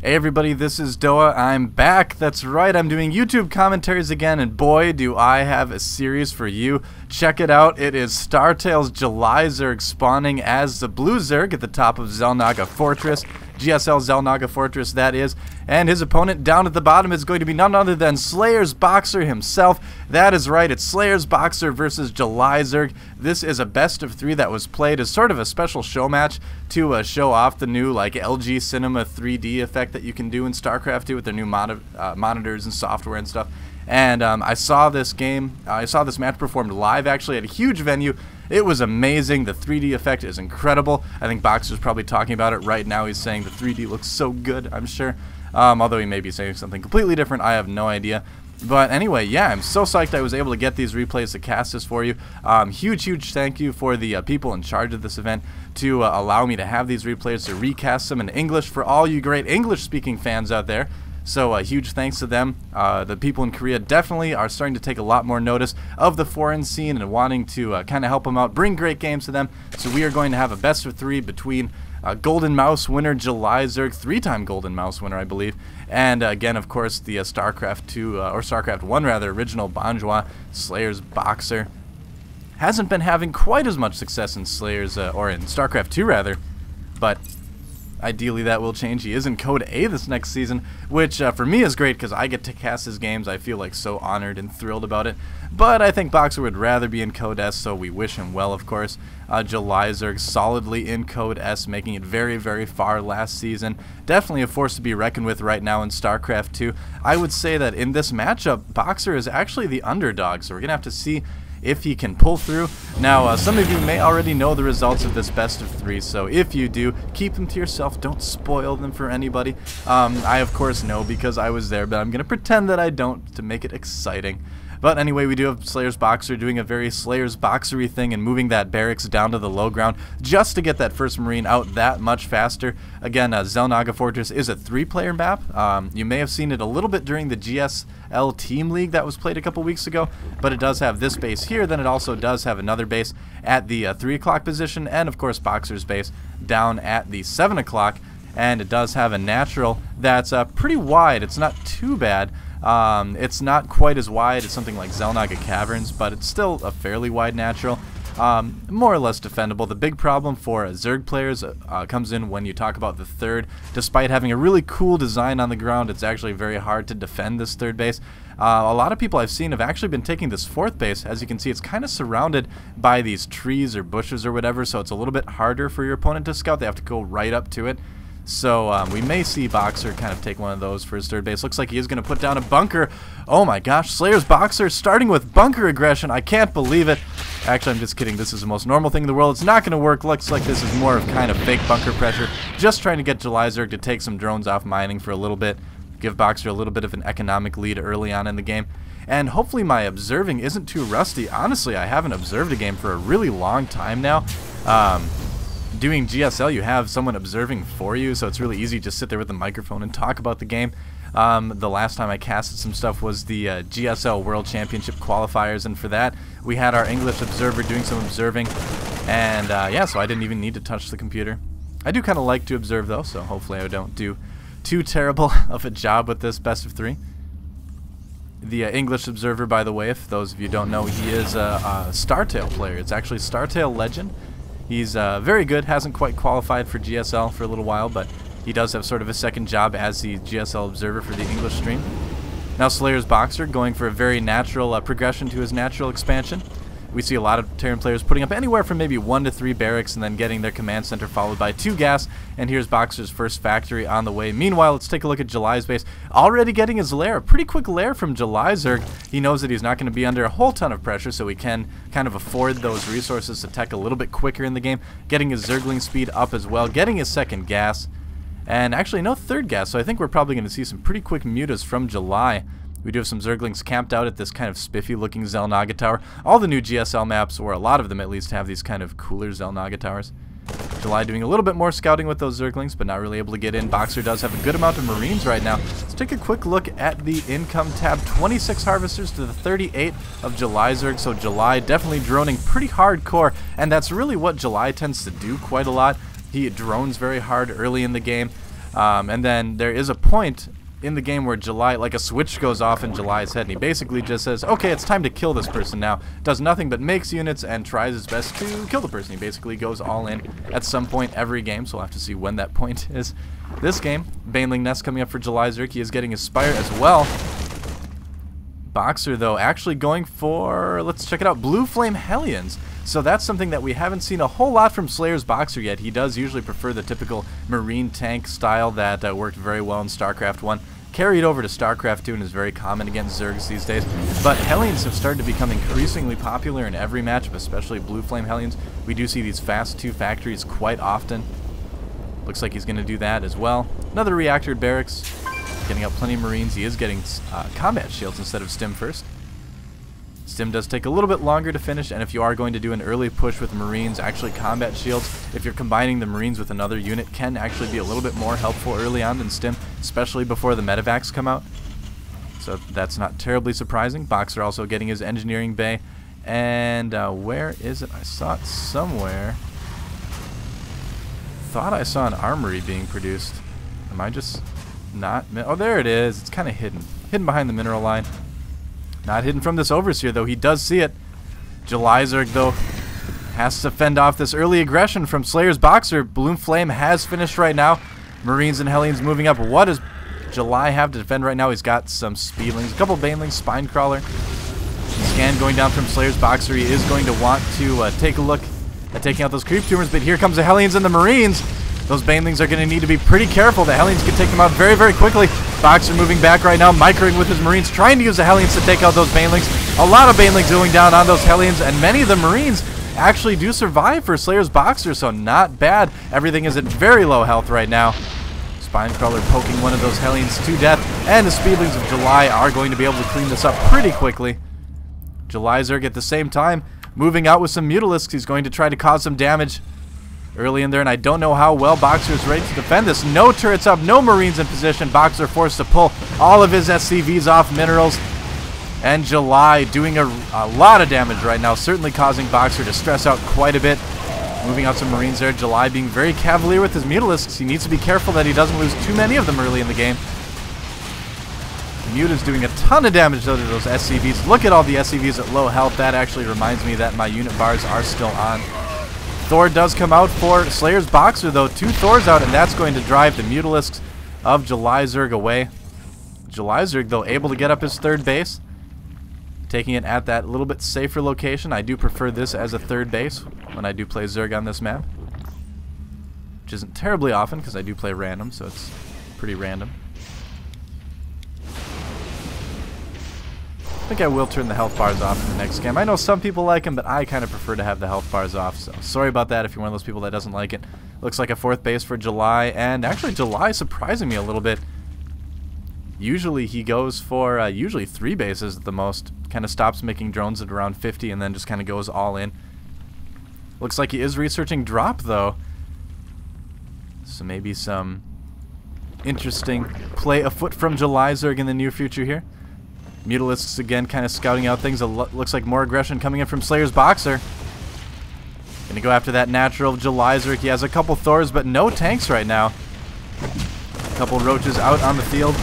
Hey everybody, this is Doa. I'm back. That's right, I'm doing YouTube commentaries again, and boy, do I have a series for you. Check it out. It is StarTale's July Zerg spawning as the blue Zerg at the top of XelNaga Fortress. GSL XelNaga Fortress, that is. And his opponent down at the bottom is going to be none other than SlayersBoxer himself. That is right, it's SlayersBoxer versus July Zerg. This is a best of 3 that was played as sort of a special show match to show off the new LG Cinema 3D effect that you can do in StarCraft 2 with their new monitors and software and stuff. And I saw this match performed live actually at a huge venue. It was amazing. The 3D effect is incredible. I think Boxer's probably talking about it right now. He's saying the 3D looks so good, I'm sure. Although he may be saying something completely different, I have no idea. But anyway, yeah, I'm so psyched I was able to get these replays to cast this for you. Huge thank you for the people in charge of this event to allow me to have these replays to recast them in English for all you great English-speaking fans out there. So huge thanks to them. The people in Korea definitely are starting to take a lot more notice of the foreign scene and wanting to kind of help them out, bring great games to them. So we are going to have a best of 3 between Golden Mouse winner July Zerg, 3-time Golden Mouse winner, I believe, and again, of course, the StarCraft 2 or StarCraft 1 rather, original Bonjour SlayersBoxer. Hasn't been having quite as much success in Slayers or in StarCraft 2 rather, but ideally that will change. He is in Code A this next season, which for me is great because I get to cast his games. I feel like so honored and thrilled about it. But I think Boxer would rather be in Code S, so we wish him well, of course. July Zerg solidly in Code S, making it very far last season. Definitely a force to be reckoned with right now in StarCraft 2. I would say that in this matchup, Boxer is actually the underdog, so we're going to have to see if he can pull through. Now, some of you may already know the results of this best of 3, so if you do, keep them to yourself. Don't spoil them for anybody. I, of course, know because I was there, but I'm going to pretend that I don't to make it exciting. But anyway, we do have SlayersBoxer doing a very SlayersBoxery thing and moving that barracks down to the low ground just to get that first Marine out that much faster. Again, XelNaga Fortress is a 3-player map. You may have seen it a little bit during the GSL Team League that was played a couple weeks ago, but it does have this base here. Then it also does have another base at the 3 o'clock position, and of course Boxer's base down at the 7 o'clock. And it does have a natural that's pretty wide. It's not too bad. It's not quite as wide as something like XelNaga Caverns, but it's still a fairly wide natural. More or less defendable. The big problem for Zerg players comes in when you talk about the 3rd. Despite having a really cool design on the ground, it's actually very hard to defend this 3rd base. A lot of people I've seen have actually been taking this 4th base. As you can see, it's kind of surrounded by these trees or bushes or whatever, so it's a little bit harder for your opponent to scout. They have to go right up to it. So we may see Boxer kind of take one of those for his 3rd base. Looks like he is going to put down a bunker. Oh my gosh, SlayersBoxer starting with bunker aggression. I can't believe it. Actually, I'm just kidding. This is the most normal thing in the world. It's not going to work. Looks like this is more of kind of fake bunker pressure. Just trying to get July Zerg to take some drones off mining for a little bit. Give Boxer a little bit of an economic lead early on in the game. And hopefully my observing isn't too rusty. Honestly, I haven't observed a game for a really long time now. Doing GSL, you have someone observing for you, so it's really easy to just sit there with the microphone and talk about the game. The last time I casted some stuff was the GSL World Championship qualifiers, and for that we had our English observer doing some observing, and yeah, so I didn't even need to touch the computer. I do kind of like to observe though, so hopefully I don't do too terrible of a job with this best of 3. The English observer, by the way, if those of you don't know, he is a StarTale player. It's actually StarTale Legend. He's very good, hasn't quite qualified for GSL for a little while, but he does have sort of a second job as the GSL observer for the English stream. Now SlayersBoxer going for a very natural progression to his natural expansion. We see a lot of Terran players putting up anywhere from maybe 1 to 3 barracks and then getting their command center followed by 2 gas. And here's Boxer's first factory on the way. Meanwhile, let's take a look at July's base. Already getting his lair. A pretty quick lair from July Zerg. He knows that he's not going to be under a whole ton of pressure, so he can kind of afford those resources to tech a little bit quicker in the game. Getting his Zergling speed up as well. Getting his 2nd gas. And actually no 3rd gas, so I think we're probably going to see some pretty quick mutas from July. We do have some Zerglings camped out at this kind of spiffy looking XelNaga tower. All the new GSL maps, or a lot of them at least, have these kind of cooler XelNaga towers. July doing a little bit more scouting with those Zerglings, but not really able to get in. Boxer does have a good amount of Marines right now. Let's take a quick look at the income tab. 26 harvesters to the 38 of July Zerg, so July definitely droning pretty hardcore, and that's really what July tends to do quite a lot. He drones very hard early in the game. And then there is a point in the game where July, like a switch goes off in July's head, and he basically just says, okay, it's time to kill this person now. Does nothing but makes units and tries his best to kill the person. He basically goes all in at some point every game, so we'll have to see when that point is. This game, Baneling Nest coming up for July Zerg. He is getting his Spire as well. Boxer, though, actually going for, let's check it out, Blue Flame Hellions. So that's something that we haven't seen a whole lot from SlayersBoxer yet. He does usually prefer the typical Marine tank style that worked very well in StarCraft 1. Carried over to StarCraft 2 and is very common against Zergs these days. But Hellions have started to become increasingly popular in every matchup, especially Blue Flame Hellions. We do see these fast 2 factories quite often. Looks like he's going to do that as well. Another reactor barracks. Getting out plenty of Marines. He is getting combat shields instead of Stim first. Stim does take a little bit longer to finish, and if you are going to do an early push with Marines, actually combat shields, if you're combining the Marines with another unit, can actually be a little bit more helpful early on than Stim, especially before the medevacs come out. So that's not terribly surprising. Boxer also getting his engineering bay. And where is it? I saw it somewhere. Thought I saw an armory being produced. Am I just not? Oh, there it is. It's kind of hidden. Hidden behind the mineral line. Not hidden from this overseer, though. He does see it. July Zerg, though, has to fend off this early aggression from SlayersBoxer. Blue Flame has finished right now. Marines and Hellions moving up. What does July have to defend right now? He's got some Speedlings, a couple Banelings, Spine Crawler. Scan going down from SlayersBoxer. He is going to want to take a look at taking out those creep tumors, but here comes the Hellions and the Marines. Those Banelings are going to need to be pretty careful. The Hellions can take them out very, very quickly. Boxer moving back right now, microing with his Marines, trying to use the Hellions to take out those Banelings. A lot of Banelings going down on those Hellions, and many of the Marines actually do survive for SlayersBoxer, so not bad. Everything is at very low health right now. Spinecrawler poking one of those Hellions to death, and the Speedlings of July are going to be able to clean this up pretty quickly. July Zerg at the same time moving out with some Mutalisks. He's going to try to cause some damage early in there, and I don't know how well Boxer is ready to defend this. No turrets up, no Marines in position. Boxer forced to pull all of his SCVs off minerals. And July doing a lot of damage right now, certainly causing Boxer to stress out quite a bit. Moving out some Marines there. July being very cavalier with his Mutalisks. He needs to be careful that he doesn't lose too many of them early in the game. Mute is doing a ton of damage though to those SCVs. Look at all the SCVs at low health. That actually reminds me that my unit bars are still on. Thor does come out for SlayersBoxer though. 2 Thors out, and that's going to drive the Mutalisks of July Zerg away. July Zerg though able to get up his 3rd base. Taking it at that little bit safer location. I do prefer this as a 3rd base when I do play Zerg on this map. Which isn't terribly often because I do play random, so it's pretty random. I think I will turn the health bars off in the next game. I know some people like them, but I kind of prefer to have the health bars off, so sorry about that if you're one of those people that doesn't like it. Looks like a 4th base for July, and actually July surprising me a little bit. Usually he goes for usually 3 bases at the most. Kind of stops making drones at around 50 and then just kind of goes all in. Looks like he is researching drop though. So maybe some interesting play afoot from July Zerg in the near future here. Mutalisks again kind of scouting out things. Looks like more aggression coming in from SlayersBoxer. Gonna go after that natural July Zerg. He has a couple Thors but no tanks right now. A couple Roaches out on the field.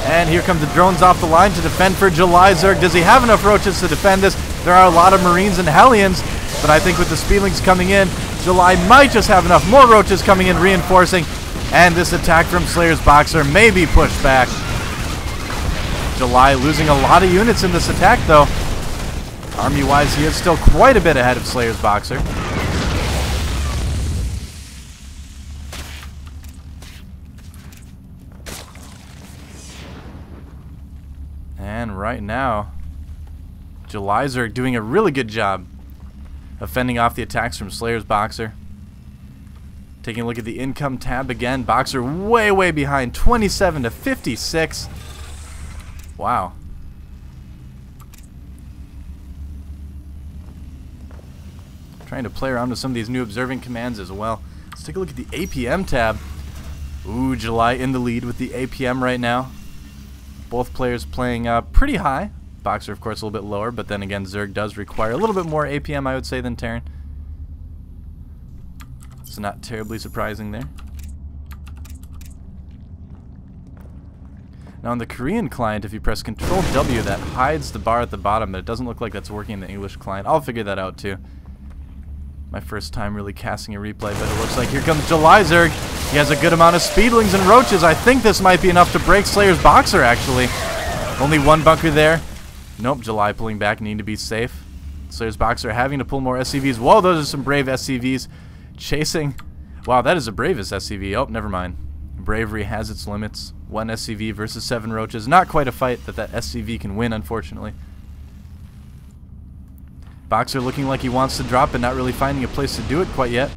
And here come the drones off the line to defend for July Zerg. Does he have enough Roaches to defend this? There are a lot of Marines and Hellions, but I think with the Speedlings coming in, July might just have enough. More Roaches coming in, reinforcing, and this attack from SlayersBoxer may be pushed back. July losing a lot of units in this attack, though. Army-wise, he is still quite a bit ahead of SlayersBoxer. And right now, July Zerg doing a really good job of fending off the attacks from SlayersBoxer. Taking a look at the income tab again. Boxer way, way behind. 27 to 56. Wow. Trying to play around with some of these new observing commands as well. Let's take a look at the APM tab. Ooh, July in the lead with the APM right now. Both players playing pretty high. Boxer, of course, a little bit lower, but then again, Zerg does require a little bit more APM, I would say, than Terran. It's not terribly surprising there. Now on the Korean client, if you press Control W, that hides the bar at the bottom, but it doesn't look like that's working in the English client. I'll figure that out too. My first time really casting a replay, but it looks like here comes Julyzerg. He has a good amount of speedlings and roaches. I think this might be enough to break SlayersBoxer, actually. Only one bunker there. Nope, July pulling back, need to be safe. SlayersBoxer having to pull more SCVs. Whoa, those are some brave SCVs. Chasing. Wow, that is the bravest SCV. Oh, never mind. Bravery has its limits. 1 SCV versus 7 roaches. Not quite a fight that SCV can win, unfortunately. Boxer looking like he wants to drop, but not really finding a place to do it quite yet.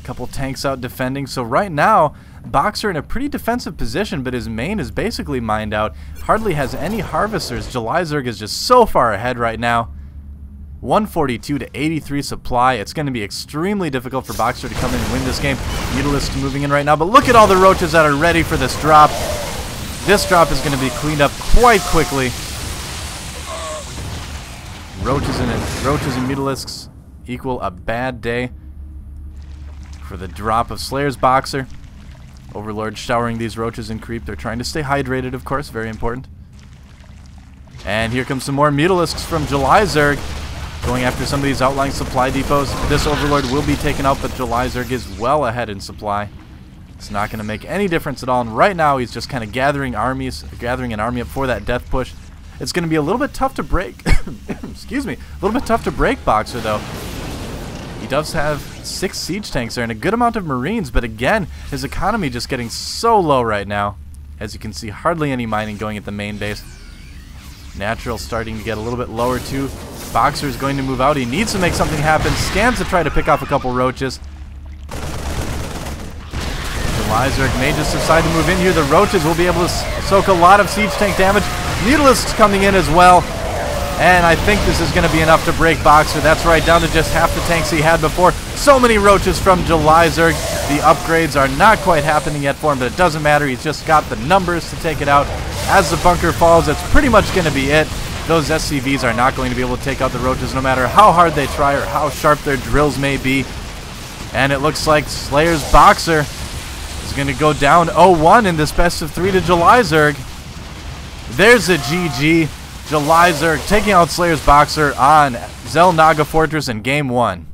Couple tanks out defending. So right now, Boxer in a pretty defensive position, but his main is basically mined out. Hardly has any harvesters. Julyzerg is just so far ahead right now. 142 to 83 supply. It's going to be extremely difficult for Boxer to come in and win this game. Mutalisk moving in right now, but look at all the roaches that are ready for this drop. This drop is going to be cleaned up quite quickly. Roaches and Mutalisks equal a bad day for the drop of SlayersBoxer. Overlord showering these roaches and creep. They're trying to stay hydrated, of course, very important. And here comes some more Mutalisks from Julyzerg. Going after some of these outlying supply depots. This Overlord will be taken out, but Julyzerg is well ahead in supply. It's not going to make any difference at all. And right now, he's just kind of gathering an army up for that death push. It's going to be a little bit tough to break. Excuse me. A little bit tough to break Boxer, though. He does have 6 siege tanks there and a good amount of Marines, but again, his economy just getting so low right now. As you can see, hardly any mining going at the main base. Natural starting to get a little bit lower too. Boxer is going to move out. He needs to make something happen. Scans to try to pick off a couple roaches. Julyzerg may just decide to move in here. The roaches will be able to soak a lot of siege tank damage. Mutalisks coming in as well. And I think this is going to be enough to break Boxer. That's right, down to just half the tanks he had before. So many roaches from Julyzerg. The upgrades are not quite happening yet for him, but it doesn't matter. He's just got the numbers to take it out. As the bunker falls, that's pretty much going to be it. Those SCVs are not going to be able to take out the roaches no matter how hard they try or how sharp their drills may be. And it looks like SlayersBoxer is going to go down 0-1 in this best of 3 to Julyzerg. There's a GG. Julyzerg taking out SlayersBoxer on XelNaga Fortress in Game 1.